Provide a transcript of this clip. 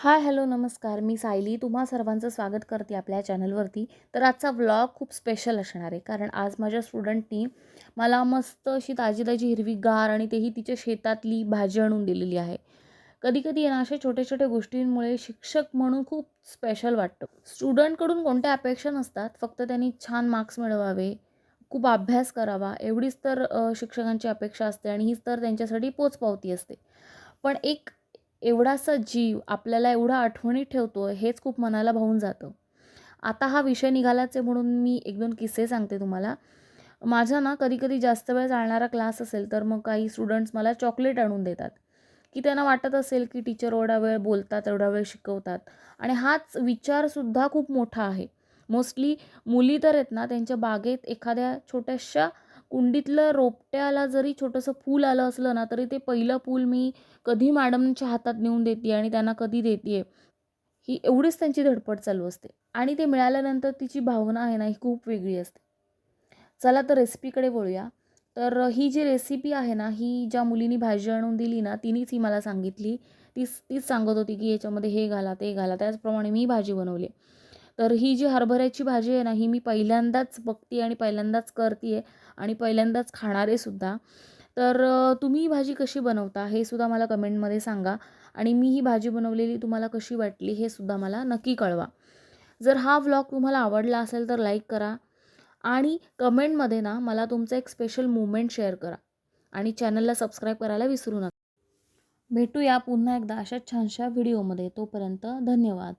हाय, hello, नमस्कार. मी सायली तुम्हा सर्वांचं स्वागत करते आपल्या चॅनलवरती. तर आजचा व्लॉग खूप स्पेशल असणार आहे, कारण आज माझ्या स्टुडंटनी मला मस्त अशी ताजी-ताजी हिरवीगार आणि तेही तिच्या शेतातली भाजी आणून दिलेली आहे. कधी-कधी ना अशा छोट्या-छोट्या गोष्टींमुळे शिक्षक म्हणून खूप स्पेशल वाटतं. स्टुडंटकडून कोणत्या अपेक्षा नसतात, फक्त त्यांनी छान मार्क्स मिळवावे, खूप अभ्यास करावा, एवढीच तर शिक्षकांची अपेक्षा असते आणि हीच तर त्यांच्यासाठी पोचपावती असते. पण एक एवढासा जीव आपल्याला एवढा आठवणीत ठेवतो, हेच खूप मनाला भावून जातं. आता हा विषय निघालाच आहे म्हणून मी 1-2 किस्से सांगते तुम्हाला. माझा ना कधी-कधी जास्त वेळ चालणारा क्लास असेल, तर मग काही स्टुडंट्स मला चॉकलेट आणून देतात, की त्यांना वाटत असेल की टीचर एवढा वेळ बोलतात, एवढा वेळ शिकवतात आणि हाच विचारसुद्धा खूप मोठा आहे. मोस्टली मुली तर आहेत ना, त्यांच्या बागेत एखाद्या छोट्याशा कुंडीतलं रोपट्याला जरी छोटंसं फूल आलं असलं ना, तरी ते पहिलं फूल मी कधी मॅडमच्या हातात नेऊन देते आणि त्यांना कधी देते ही एवढीच त्यांची धडपड चालू असते आणि ते मिळाल्यानंतर तिची भावना आहे ना, ही खूप वेगळी असते. चला तर रेसिपीकडे वळूया. तर ही जी रेसिपी आहे ना, ही ज्या मुलीनी भाजी आणून दिली ना, तिनीच ही मला सांगितली. तीच तीच सांगत होती, की याच्यामध्ये हे घाला, ते घाला. त्याचप्रमाणे मी भाजी बनवली. तर ही जी हरभऱ्याची भाजी आहे ना, ही मी पहिल्यांदाच बघते आणि पहिल्यांदाच करते आणि पहिल्यांदाच खाणार आहे सुद्धा. तर तुम्ही ही भाजी कशी बनवता हे सुद्धा मला कमेंटमध्ये सांगा आणि मी ही भाजी बनवलेली तुम्हाला कशी वाटली हे सुद्धा मला नक्की कळवा. जर हा व्लॉग तुम्हाला आवडला असेल तर लाईक करा आणि कमेंटमध्ये ना मला तुमचा एक स्पेशल मोमेंट शेअर करा आणि चॅनलला सबस्क्राईब करायला विसरू नका. भेटूया पुन्हा एकदा अशाच छानशा व्हिडिओमध्ये. तोपर्यंत धन्यवाद.